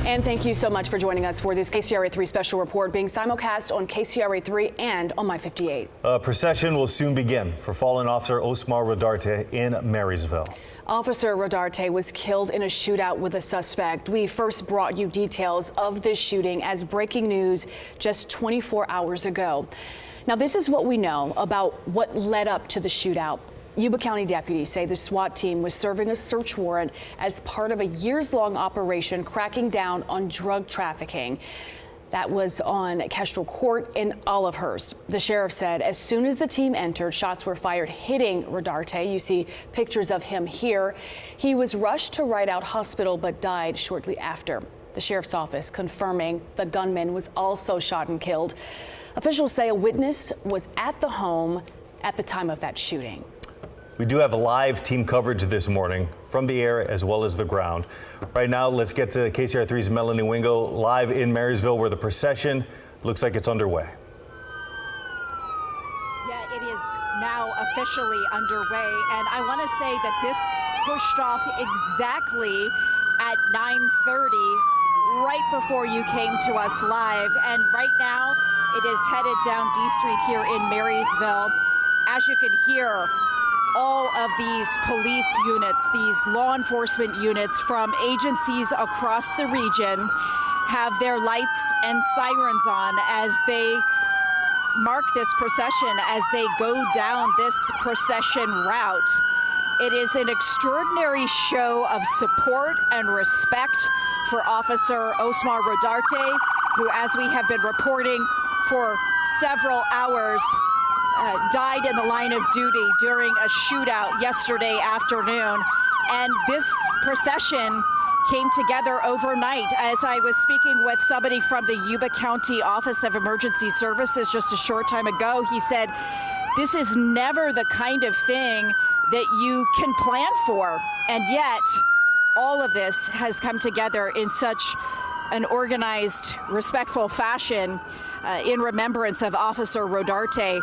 And thank you so much for joining us for this KCRA 3 special report being simulcast on KCRA 3 and on My 58. A procession will soon begin for fallen officer Osmar Rodarte in Marysville. Officer Rodarte was killed in a shootout with a suspect. We first brought you details of this shooting as breaking news just 24 hours ago. Now, this is what we know about what led up to the shootout. Yuba County deputies say the SWAT team was serving a search warrant as part of a years-long operation cracking down on drug trafficking. That was on Kestrel Court in Olivehurst. The sheriff said as soon as the team entered, shots were fired hitting Rodarte. You see pictures of him here. He was rushed to Rideout Hospital but died shortly after. The sheriff's office confirming the gunman was also shot and killed. Officials say a witness was at the home at the time of that shooting. We do have live team coverage this morning from the air as well as the ground. Right now, let's get to KCRA 3's Melanie Wingo live in Marysville, where the procession looks like it's underway. Yeah, it is now officially underway, and I want to say that this pushed off exactly at 9:30, right before you came to us live, and right now it is headed down D Street here in Marysville. As you can hear, all of these police units, these law enforcement units from agencies across the region have their lights and sirens on as they mark this procession, as they go down this procession route. It is an extraordinary show of support and respect for Officer Osmar Rodarte, who, as we have been reporting for several hours, died in the line of duty during a shootout yesterday afternoon. And this procession came together overnight. As I was speaking with somebody from the Yuba County Office of Emergency Services just a short time ago, he said, this is never the kind of thing that you can plan for. And yet, all of this has come together in such an organized, respectful fashion in remembrance of Officer Rodarte.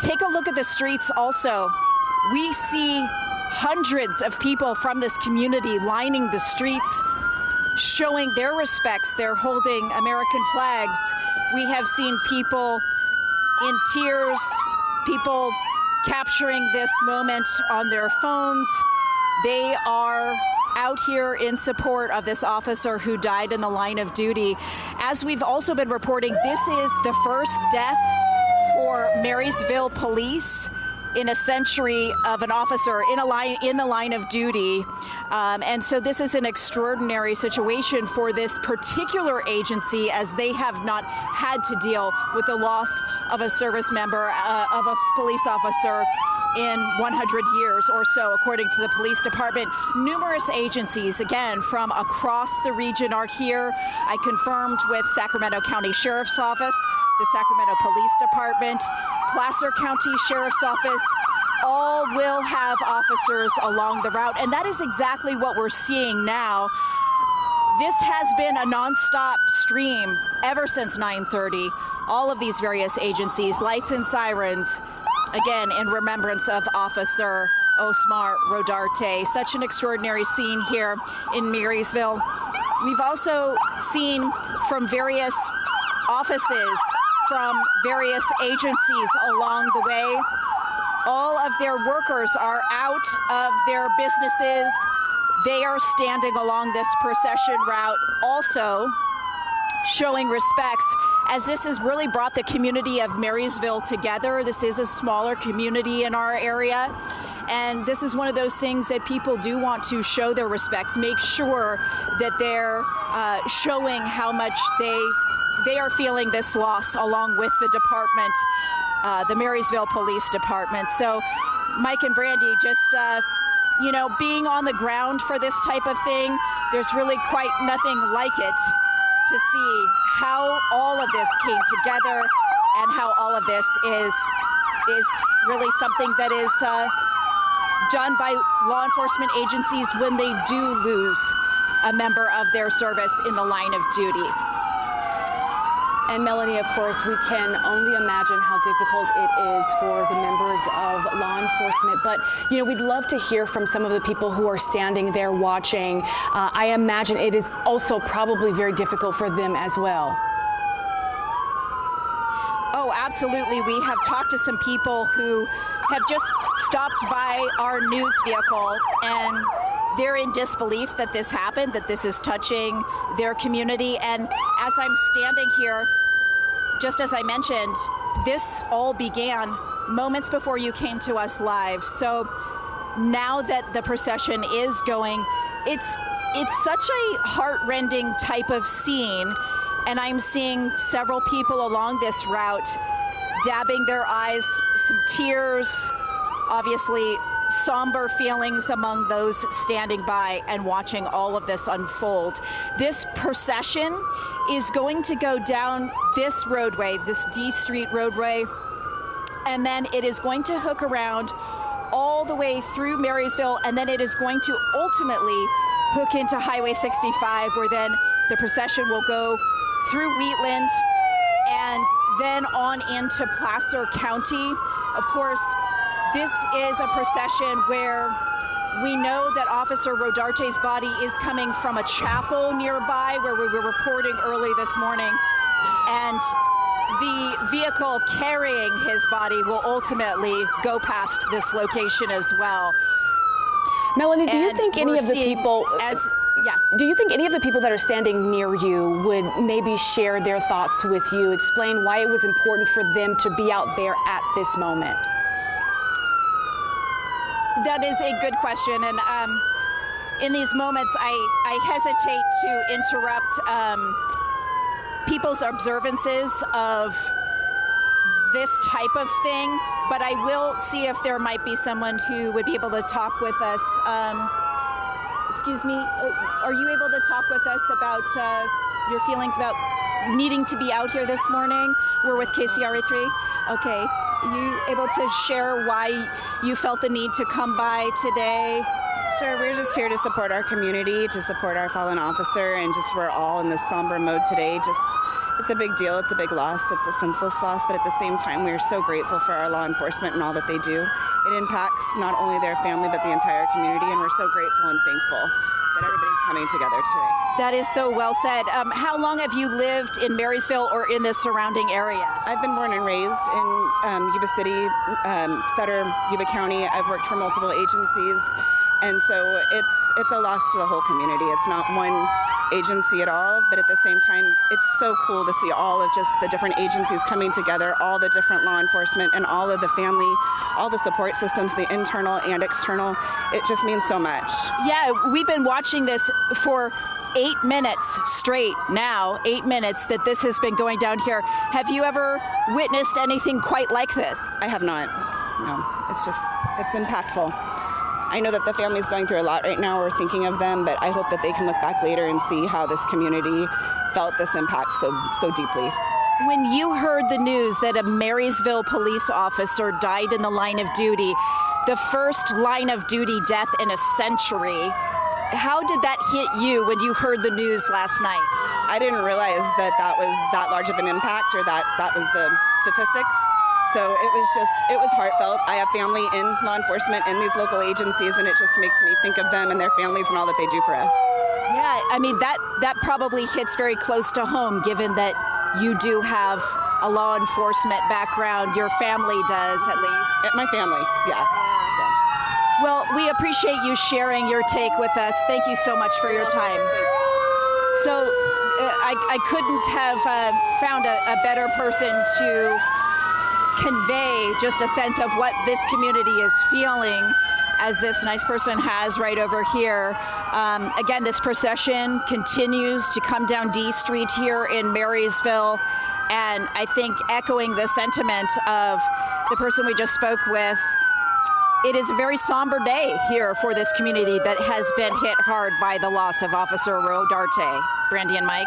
Take a look at the streets also. We see hundreds of people from this community lining the streets, showing their respects. They're holding American flags. We have seen people in tears, people capturing this moment on their phones. They are out here in support of this officer who died in the line of duty. As we've also been reporting, this is the first death for Marysville Police in a century of an officer in the line of duty. And so this is an extraordinary situation for this particular agency, as they have not had to deal with the loss of a service member, of a police officer in 100 years or so, according to the police department. Numerous agencies, again, from across the region are here. I confirmed with Sacramento County Sheriff's Office, the Sacramento Police Department, Placer County Sheriff's Office. All will have officers along the route, and that is exactly what we're seeing now. This has been a nonstop stream ever since 9:30. All of these various agencies, lights and sirens, again, in remembrance of Officer Osmar Rodarte. Such an extraordinary scene here in Marysville. We've also seen from various offices, from various agencies along the way, all of their workers are out of their businesses. They are standing along this procession route, also showing respects, as this has really brought the community of Marysville together. This is a smaller community in our area, and this is one of those things that people do want to show their respects, make sure that they're showing how much they are feeling this loss, along with the department, the Marysville Police Department. So Mike and Brandy, just being on the ground for this type of thing, there's really quite nothing like it to see how all of this came together and how all of this is really something that is done by law enforcement agencies when they do lose a member of their service in the line of duty. And Melanie, of course, we can only imagine how difficult it is for the members of law enforcement. But, you know, we'd love to hear from some of the people who are standing there watching. I imagine it is also probably very difficult for them as well. Oh, absolutely. We have talked to some people who have just stopped by our news vehicle, and they're in disbelief that this happened, that this is touching their community. And as I'm standing here, just as I mentioned, this all began moments before you came to us live. So now that the procession is going, it's such a heart-rending type of scene. And I'm seeing several people along this route dabbing their eyes, some tears, obviously somber feelings among those standing by and watching all of this unfold. This procession is going to go down this roadway, this D Street roadway, and then it is going to hook around all the way through Marysville, and then it is going to ultimately hook into Highway 65, where then the procession will go through Wheatland and then on into Placer County. Of course, this is a procession where we know that Officer Rodarte's body is coming from a chapel nearby where we were reporting early this morning. And the vehicle carrying his body will ultimately go past this location as well. Melanie, do you think any of the people... Yeah. Do you think any of the people that are standing near you would maybe share their thoughts with you, explain why it was important for them to be out there at this moment? That is a good question, and in these moments, I hesitate to interrupt people's observances of this type of thing, but I will see if there might be someone who would be able to talk with us. Excuse me, are you able to talk with us about your feelings about needing to be out here this morning? We're with KCRA3. Okay, you able to share why you felt the need to come by today? Sure, we're just here to support our community, to support our fallen officer, and just we're all in this somber mode today. It's a big deal, it's a big loss, it's a senseless loss, but at the same time, we are so grateful for our law enforcement and all that they do. It impacts not only their family, but the entire community, and we're so grateful and thankful that everybody's coming together today. That is so well said. How long have you lived in Marysville or in the surrounding area? I've been born and raised in Yuba City, Sutter, Yuba County. I've worked for multiple agencies, and so it's a loss to the whole community. It's not one agency at all, but at the same time, it's so cool to see all of just the different agencies coming together, all the different law enforcement and all of the family, all the support systems, the internal and external. It just means so much. Yeah, we've been watching this for 8 minutes straight now, 8 minutes that this has been going down here. Have you ever witnessed anything quite like this? I have not. No, it's impactful. I know that the family's going through a lot right now. We're thinking of them, but I hope that they can look back later and see how this community felt this impact so deeply. When you heard the news that a Marysville police officer died in the line of duty, the first line of duty death in a century, how did that hit you when you heard the news last night? I didn't realize that was that large of an impact, or that was the statistics. So it was heartfelt. I have family in law enforcement in these local agencies, and it just makes me think of them and their families and all that they do for us. Yeah, I mean, that probably hits very close to home, given that you do have a law enforcement background. Your family does, at least. My family, yeah. So. Well, we appreciate you sharing your take with us. Thank you so much for your time. So I couldn't have found a better person to convey just a sense of what this community is feeling, as this nice person has right over here. Again, this procession continues to come down D Street here in Marysville, and I think echoing the sentiment of the person we just spoke with, it is a very somber day here for this community that has been hit hard by the loss of Officer Rodarte. Brandy and Mike.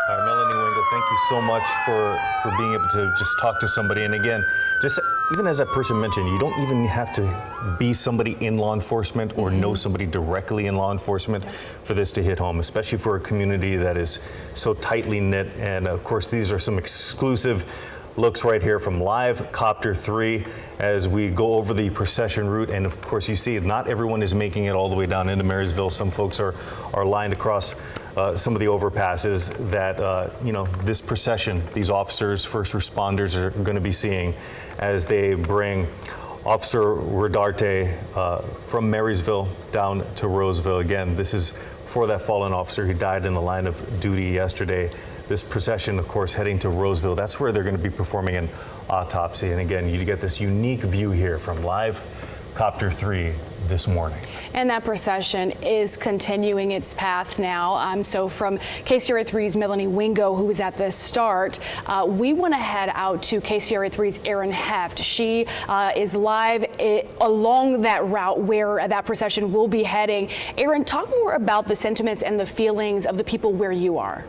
Melanie Wingo, thank you so much for being able to just talk to somebody. And again, just even as that person mentioned, you don't even have to be somebody in law enforcement or know somebody directly in law enforcement for this to hit home, especially for a community that is so tightly knit. And of course, these are some exclusive looks right here from Live Copter 3 as we go over the procession route. And of course, you see not everyone is making it all the way down into Marysville. Some folks are lined across some of the overpasses that, this procession, these officers, first responders are going to be seeing as they bring Officer Rodarte from Marysville down to Roseville. Again, this is for that fallen officer who died in the line of duty yesterday. This procession, of course, heading to Roseville. That's where they're going to be performing an autopsy. And again, you get this unique view here from Live Copter 3 this morning. And that procession is continuing its path now. So from KCRA 3's Melanie Wingo, who was at the start, we want to head out to KCRA 3's Erin Heft. She is live along that route where that procession will be heading. Erin, talk more about the sentiments and the feelings of the people where you are.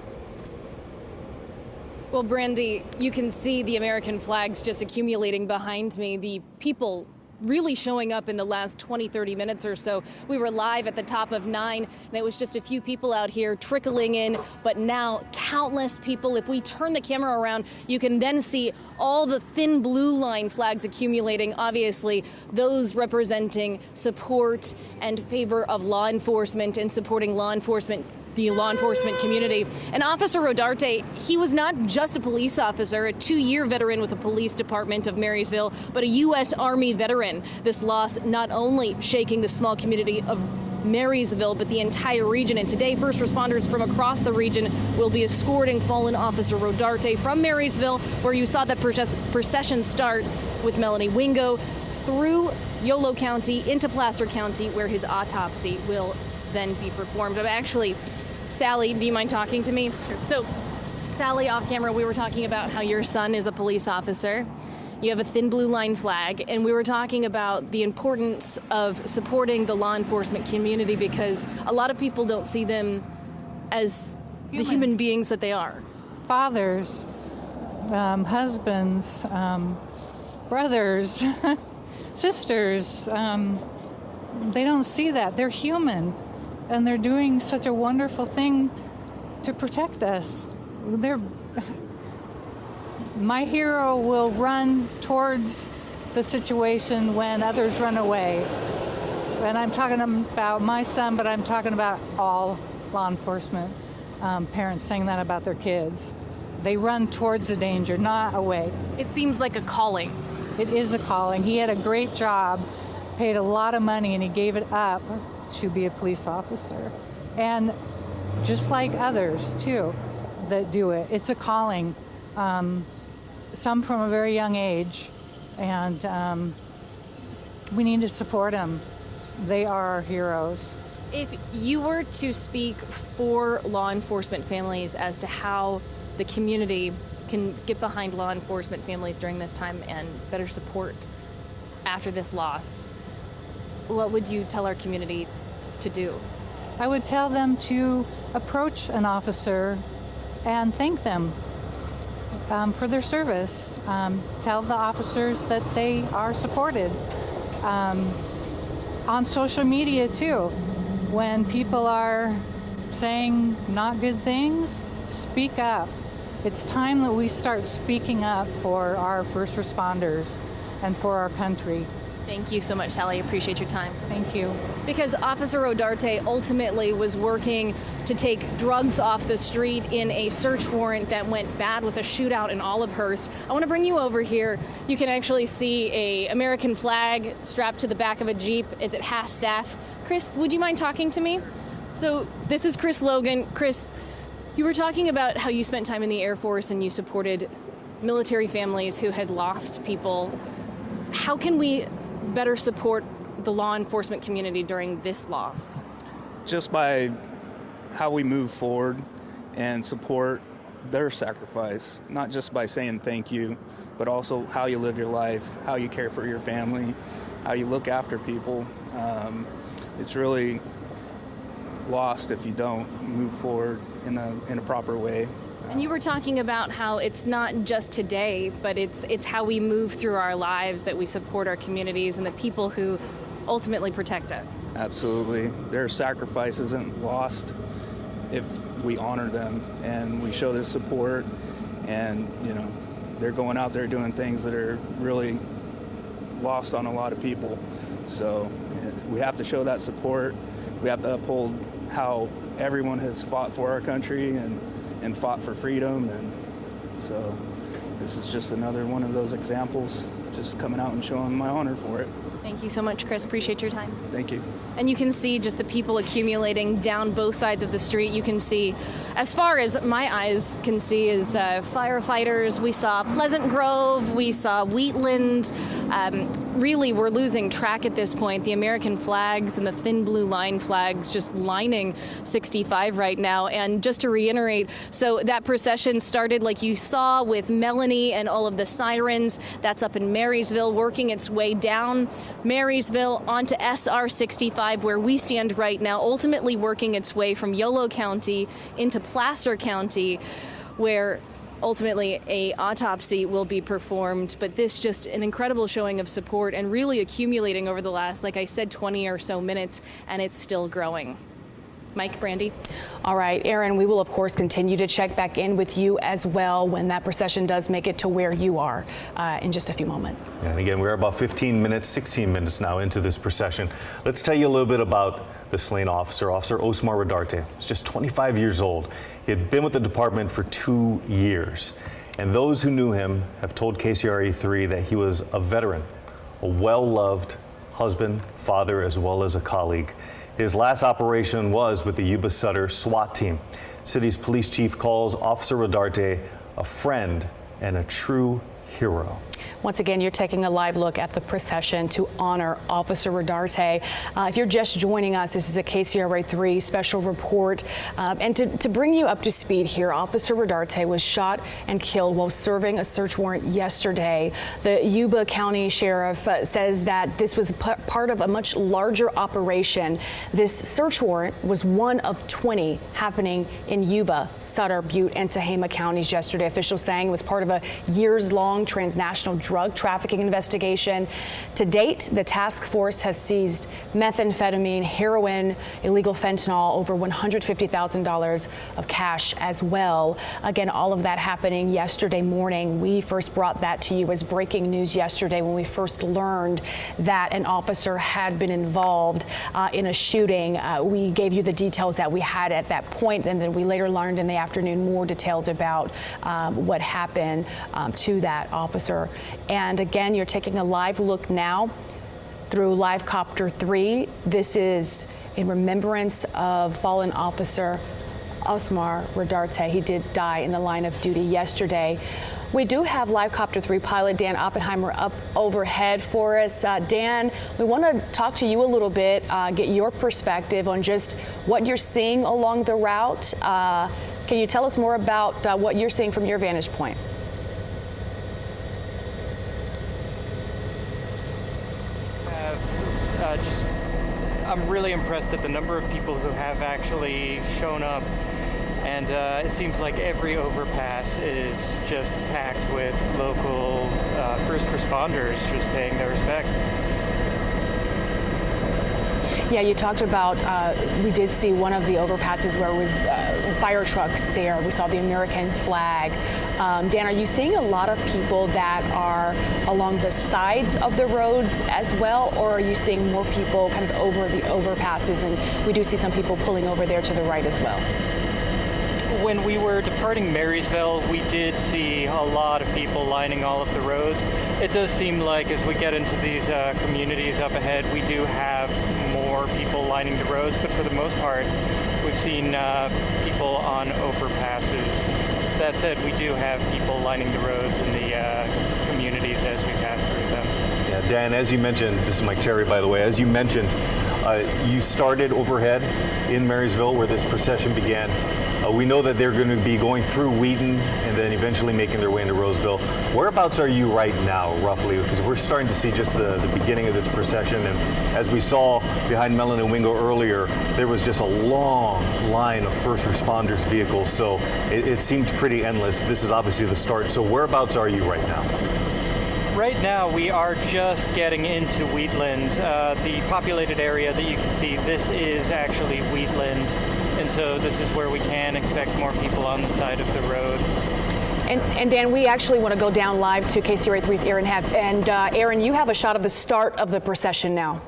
Well, Brandy, you can see the American flags just accumulating behind me. The people really showing up in the last 20-30 minutes or so. We were live at the top of 9, and it was just a few people out here trickling in, but now countless people. If we turn the camera around, you can then see all the thin blue line flags accumulating, obviously those representing support and favor of law enforcement and supporting law enforcement, the law enforcement community. And Officer Rodarte, he was not just a police officer, a 2-year veteran with the police department of Marysville, but a U.S. Army veteran. This loss not only shaking the small community of Marysville, but the entire region. And today, first responders from across the region will be escorting fallen Officer Rodarte from Marysville, where you saw that procession start with Melanie Wingo, through Yolo County into Placer County, where his autopsy will then be performed. I'm actually, Sally, do you mind talking to me? Sure. So, Sally, off camera, we were talking about how your son is a police officer. You have a thin blue line flag, and we were talking about the importance of supporting the law enforcement community because a lot of people don't see them as the human beings that they are. Fathers, husbands, brothers, sisters, they don't see that. They're human, and they're doing such a wonderful thing to protect us. My hero will run towards the situation when others run away. And I'm talking about my son, but I'm talking about all law enforcement parents saying that about their kids. They run towards the danger, not away. It seems like a calling. It is a calling. He had a great job, paid a lot of money, and he gave it up to be a police officer. And just like others, too, that do it. It's a calling. Some from a very young age, and we need to support them. They are our heroes. If you were to speak for law enforcement families as to how the community can get behind law enforcement families during this time and better support after this loss, what would you tell our community to do? I would tell them to approach an officer and thank them for their service. Tell the officers that they are supported. On social media too, when people are saying not good things, speak up. It's time that we start speaking up for our first responders and for our country. Thank you so much, Sally. I appreciate your time. Thank you. Because Officer Rodarte ultimately was working to take drugs off the street in a search warrant that went bad with a shootout in Olivehurst. I want to bring you over here. You can actually see an American flag strapped to the back of a Jeep. It's at half staff. Chris, would you mind talking to me? So this is Chris Logan. Chris, you were talking about how you spent time in the Air Force and you supported military families who had lost people. How can we better support the law enforcement community during this loss? Just by how we move forward and support their sacrifice, not just by saying thank you, but also how you live your life, how you care for your family, how you look after people. It's really lost if you don't move forward in a proper way. And you were talking about how it's not just today, but it's how we move through our lives that we support our communities and the people who ultimately protect us. Absolutely. Their sacrifice isn't lost if we honor them and we show their support. And, you know, they're going out there doing things that are really lost on a lot of people. So we have to show that support. We have to uphold how everyone has fought for our country and fought for freedom. And so this is just another one of those examples, just coming out and showing my honor for it. Thank you so much, Chris. Appreciate your time. Thank you. And you can see just the people accumulating down both sides of the street. You can see, as far as my eyes can see, is firefighters. We saw Pleasant Grove. We saw Wheatland. Really, we're losing track at this point. The American flags and the thin blue line flags just lining 65 right now. And just to reiterate, so that procession started, like you saw, with Melanie and all of the sirens. That's up in Marysville, working its way down Marysville onto SR 65, where we stand right now, ultimately working its way from Yolo County into Placer County, where ultimately a autopsy will be performed. But this just an incredible showing of support and really accumulating over the last, like I said, 20 or so minutes, and it's still growing. Mike, Brandy. All right, Aaron, we will, of course, continue to check back in with you as well when that procession does make it to where you are in just a few moments. And again, we're about 16 minutes now into this procession. Let's tell you a little bit about the slain officer, Officer Osmar Rodarte. He's just 25 years old. He had been with the department for 2 years. And those who knew him have told KCRA3 that he was a veteran, a well-loved husband, father, as well as a colleague. His last operation was with the Yuba Sutter SWAT team. City's police chief calls Officer Rodarte a friend and a true hero. Once again, you're taking a live look at the procession to honor Officer Rodarte. If you're just joining us, this is a KCRA3 special report. And to bring you up to speed here, Officer Rodarte was shot and killed while serving a search warrant yesterday. The Yuba County Sheriff says that this was part of a much larger operation. This search warrant was one of 20 happening in Yuba, Sutter, Butte, and Tehama counties yesterday. Officials saying it was part of a years-long transnational drug trafficking investigation. To date, the task force has seized methamphetamine, heroin, illegal fentanyl, over $150,000 of cash as well. Again, all of that happening yesterday morning. We first brought that to you as breaking news yesterday when we first learned that an officer had been involved in a shooting. We gave you the details that we had at that point, and then we later learned in the afternoon more details about what happened to that officer. And again, you're taking a live look now through Live Copter 3. This is in remembrance of fallen officer Osmar Rodarte. He did die in the line of duty yesterday. We do have Live Copter 3 pilot Dan Oppenheimer up overhead for us. Dan, we want to talk to you a little bit, get your perspective on just what you're seeing along the route. Can you tell us more about what you're seeing from your vantage point? I'm really impressed at the number of people who have actually shown up, and it seems like every overpass is just packed with local first responders just paying their respects. Yeah, you talked about, we did see one of the overpasses where it was fire trucks there. We saw the American flag. Dan, are you seeing a lot of people that are along the sides of the roads as well, or are you seeing more people kind of over the overpasses? And we do see some people pulling over there to the right as well. When we were departing Marysville, we did see a lot of people lining all of the roads. It does seem like as we get into these communities up ahead, we do have more people lining the roads, but for the most part, we've seen people on overpasses. That said, we do have people lining the roads in the communities as we pass through them. Yeah, Dan, as you mentioned, this is Mike Cherry, by the way, as you mentioned, you started overhead in Marysville where this procession began. We know that they're going to be going through Wheaton and then eventually making their way into Roseville. Whereabouts are you right now, roughly? Because we're starting to see just the beginning of this procession. And as we saw behind Melanie Wingo earlier, there was just a long line of first responders vehicles. So it seemed pretty endless. This is obviously the start. So whereabouts are you right now? Right now, we are just getting into Wheatland. The populated area that you can see, this is actually Wheatland. And so this is where we can expect more people on the side of the road. And Dan, we actually want to go down live to KCRA3's Aaron Heft. And Aaron, you have a shot of the start of the procession now.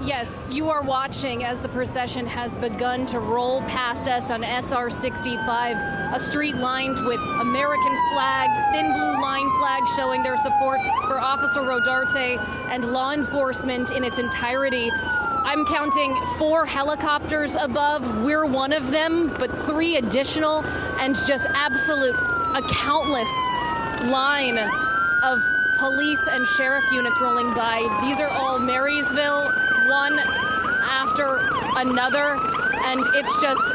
Yes, you are watching as the procession has begun to roll past us on SR 65, a street lined with American flags, thin blue line flags showing their support for Officer Rodarte and law enforcement in its entirety. I'm counting 4 helicopters above. We're one of them, but 3 additional, and just a countless line of police and sheriff units rolling by. These are all Marysville, one after another, and it's just,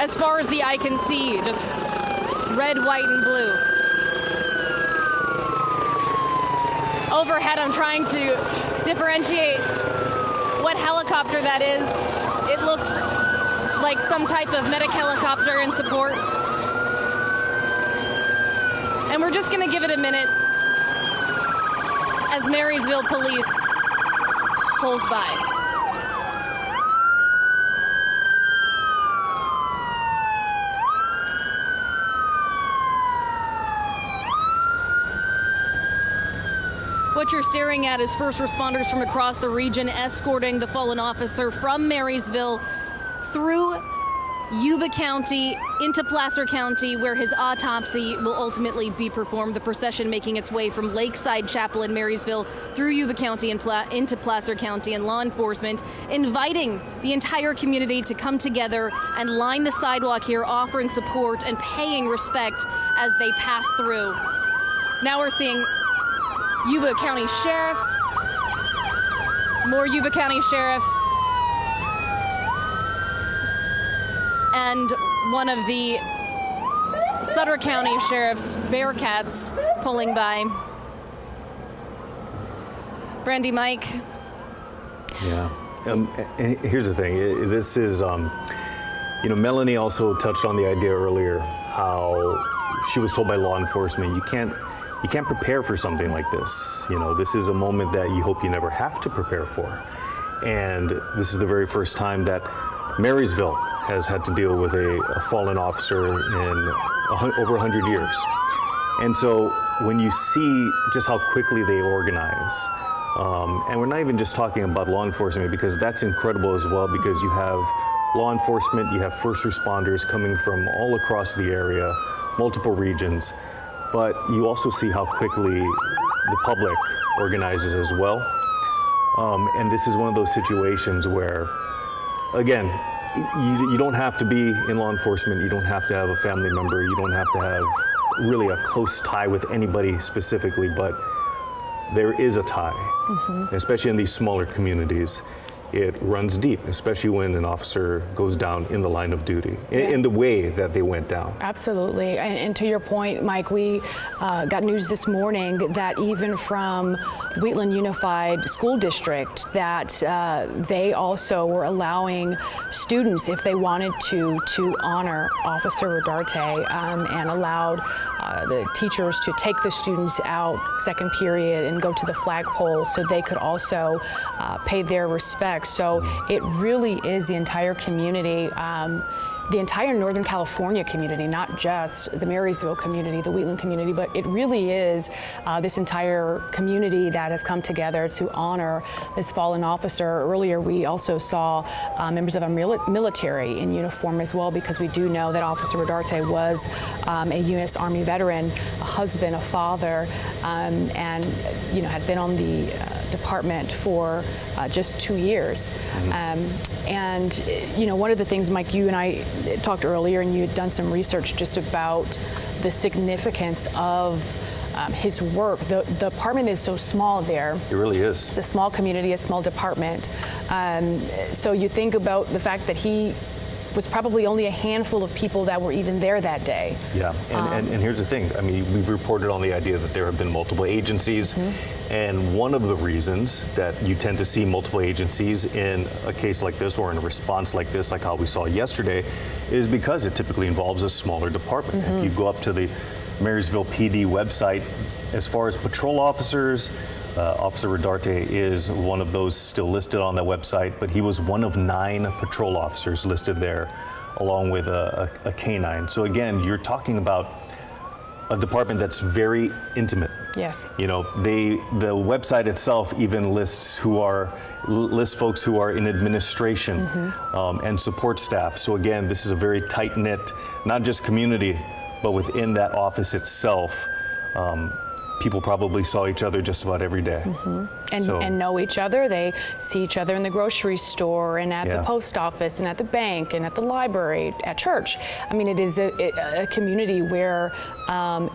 as far as the eye can see, just red, white, and blue. Overhead, I'm trying to differentiate what helicopter that is. It looks like some type of medic helicopter in support. And we're just gonna give it a minute as Marysville Police pulls by. What you're staring at is first responders from across the region escorting the fallen officer from Marysville through Yuba County into Placer County, where his autopsy will ultimately be performed. The procession making its way from Lakeside Chapel in Marysville through Yuba County and into Placer County, and law enforcement inviting the entire community to come together and line the sidewalk here, offering support and paying respect as they pass through. Now we're seeing Yuba County sheriffs, more Yuba County sheriffs, and one of the Sutter County Sheriff's Bearcats pulling by. Brandy, Mike. Yeah. And here's the thing. This is, Melanie also touched on the idea earlier how she was told by law enforcement, you can't prepare for something like this. This is a moment that you hope you never have to prepare for. And this is the very first time that Marysville has had to deal with a fallen officer in over 100 years. And so when you see just how quickly they organize, and we're not even just talking about law enforcement, because that's incredible as well, because you have law enforcement, you have first responders coming from all across the area, multiple regions, but you also see how quickly the public organizes as well. And this is one of those situations where, again, you don't have to be in law enforcement, you don't have to have a family member, you don't have to have really a close tie with anybody specifically, but there is a tie, especially in these smaller communities. It runs deep, especially when an officer goes down in the line of duty, in the way that they went down. Absolutely. And to your point, Mike, we got news this morning that even from Wheatland Unified School District, that they also were allowing students, if they wanted to honor Officer Rodarte, and allowed the teachers to take the students out second period and go to the flagpole so they could also pay their respects. So it really is the entire community, the entire Northern California community, not just the Marysville community, the Wheatland community, but it really is this entire community that has come together to honor this fallen officer. Earlier, we also saw members of our military in uniform as well, because we do know that Officer Rodarte was a U.S. Army veteran, a husband, a father, and had been on the department for just 2 years. And one of the things, Mike, you and I talked earlier, and you had done some research just about the significance of his work. The department is so small there. It really is. It's a small community, a small department. So you think about the fact that he was probably only a handful of people that were even there that day. Yeah, and here's the thing. I mean, we've reported on the idea that there have been multiple agencies, and one of the reasons that you tend to see multiple agencies in a case like this or in a response like this, like how we saw yesterday, is because it typically involves a smaller department. If you go up to the Marysville PD website, as far as patrol officers, Officer Rodarte is one of those still listed on that website, but he was one of 9 patrol officers listed there, along with a canine. So again, you're talking about a department that's very intimate. Yes. You know, the website itself even lists folks who are in administration and support staff. So again, this is a very tight-knit, not just community, but within that office itself. People probably saw each other just about every day. And know each other. They see each other in the grocery store and at the post office and at the bank and at the library, at church. I mean, it is a community where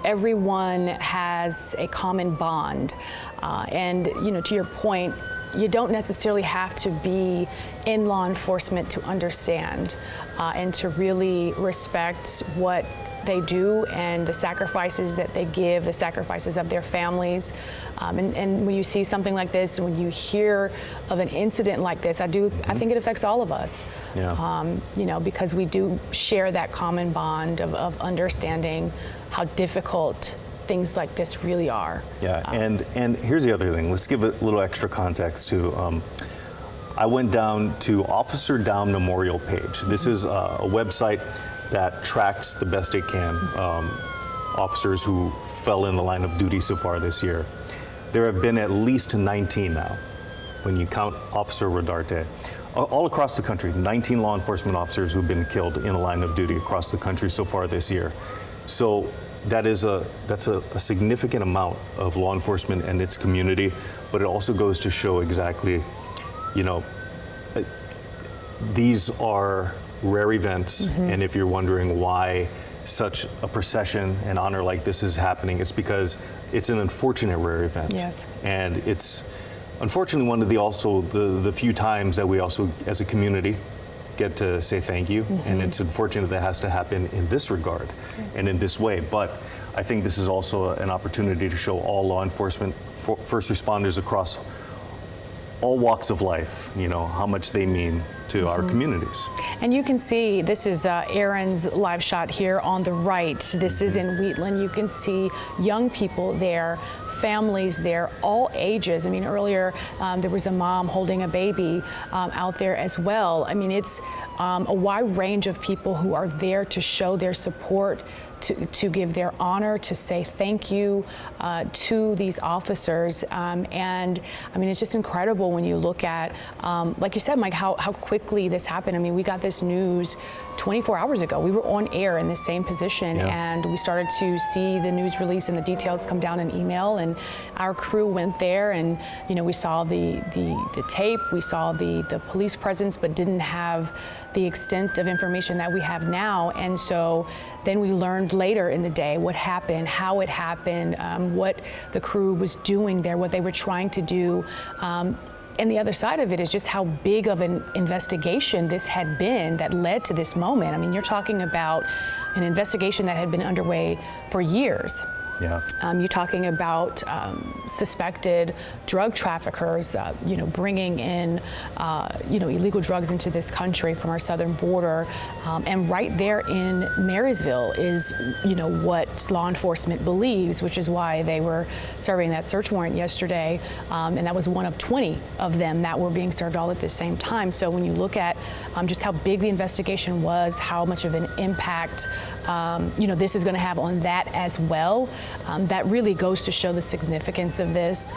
everyone has a common bond. And, you know, to your point, you don't necessarily have to be in law enforcement to understand and to really respect what they do and the sacrifices that they give, the sacrifices of their families. And when you see something like this, when you hear of an incident like this, I think it affects all of us. Yeah. You know, because we do share that common bond of understanding how difficult things like this really are. Yeah, and here's the other thing. Let's give a little extra context to. I went down to Officer Down Memorial page. This is a website that tracks the best it can officers who fell in the line of duty so far this year. There have been at least 19 now, when you count Officer Rodarte. All across the country, 19 law enforcement officers who've been killed in the line of duty across the country so far this year. So that's a significant amount of law enforcement and its community, but it also goes to show exactly, you know, these are rare events, and if you're wondering why such a procession and honor like this is happening, it's because it's an unfortunate rare event. Yes. And it's unfortunately one of the few times that we also as a community get to say thank you, and it's unfortunate that has to happen in this regard and in this way. But I think this is also an opportunity to show all law enforcement, first responders across all walks of life, you know, how much they mean to our communities. And you can see, this is Aaron's live shot here on the right. This is in Wheatland. You can see young people there, families there, all ages. I mean, earlier there was a mom holding a baby out there as well. I mean, it's a wide range of people who are there to show their support, to give their honor, to say thank you to these officers. And I mean, it's just incredible when you look at, like you said, Mike, how quickly this happened. I mean, we got this news 24 hours ago. We were on air in the same position, and we started to see the news release and the details come down in email, and our crew went there, and you know, we saw the tape, we saw the police presence, but didn't have the extent of information that we have now. And so then we learned later in the day what happened, how it happened, what the crew was doing there, what they were trying to do. And the other side of it is just how big of an investigation this had been that led to this moment. I mean, you're talking about an investigation that had been underway for years. Yeah. You're talking about suspected drug traffickers, you know, bringing in, you know, illegal drugs into this country from our southern border. And right there in Marysville is, you know, what law enforcement believes, which is why they were serving that search warrant yesterday. And that was one of 20 of them that were being served all at the same time. So when you look at just how big the investigation was, how much of an impact, you know, this is going to have on that as well. That really goes to show the significance of this.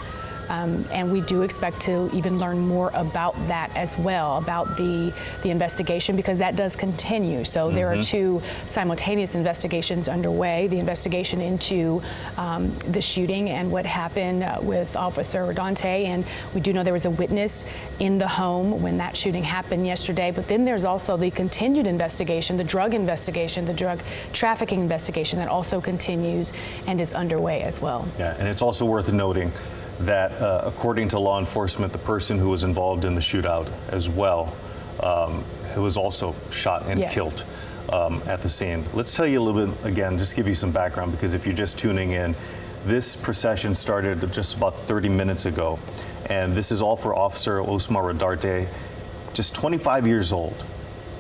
And we do expect to even learn more about that as well, about the investigation, because that does continue. So there are two simultaneous investigations underway, the investigation into the shooting and what happened with Officer Rodarte. And we do know there was a witness in the home when that shooting happened yesterday. But then there's also the continued investigation, the drug trafficking investigation that also continues and is underway as well. Yeah, and it's also worth noting that according to law enforcement, the person who was involved in the shootout as well who was also shot and Yes. killed at the scene. Let's tell you a little bit, again, just give you some background, because if you're just tuning in, this procession started just about 30 minutes ago. And this is all for Officer Osmar Rodarte, just 25 years old.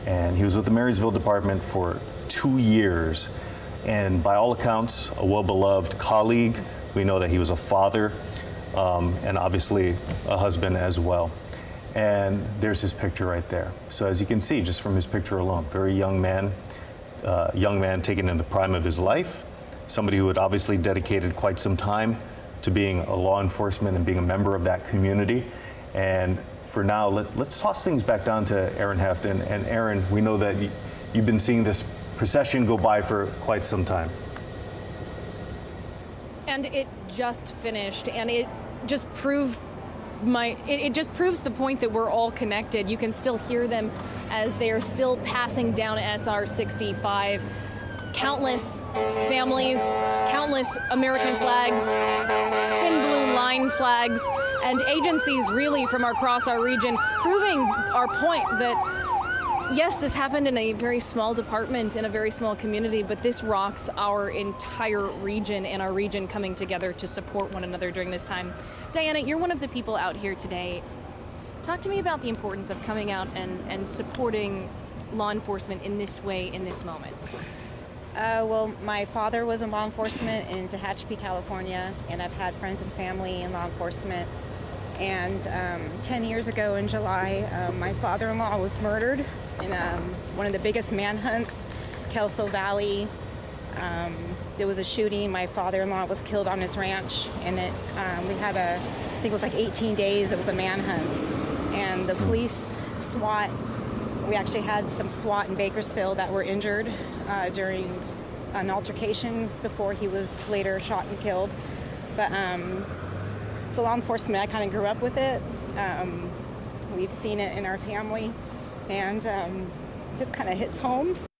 And he was with the Marysville Department for 2 years. And by all accounts, a well-beloved colleague. We know that he was a father and obviously a husband as well. And there's his picture right there. So as you can see, just from his picture alone, very young man taken in the prime of his life, somebody who had obviously dedicated quite some time to being a law enforcement and being a member of that community. And for now, let's toss things back down to Aaron Heft. And Aaron, we know that you've been seeing this procession go by for quite some time. And it just finished, and it just proved it just proves the point that we're all connected. You can still hear them as they're still passing down SR 65. Countless families, countless American flags, thin blue line flags, and agencies really from across our region proving our point that yes, this happened in a very small department in a very small community, but this rocks our entire region and our region coming together to support one another during this time. Diana, you're one of the people out here today. Talk to me about the importance of coming out and supporting law enforcement in this way, in this moment. Well, my father was in law enforcement in Tehachapi, California, and I've had friends and family in law enforcement. And 10 years ago in July, my father-in-law was murdered in one of the biggest manhunts, Kelso Valley. There was a shooting. My father-in-law was killed on his ranch, and we had I think it was like 18 days. It was a manhunt. And the police, SWAT, we actually had some SWAT in Bakersfield that were injured during an altercation before he was later shot and killed. But so law enforcement, I kind of grew up with it. We've seen it in our family, and it just kind of hits home.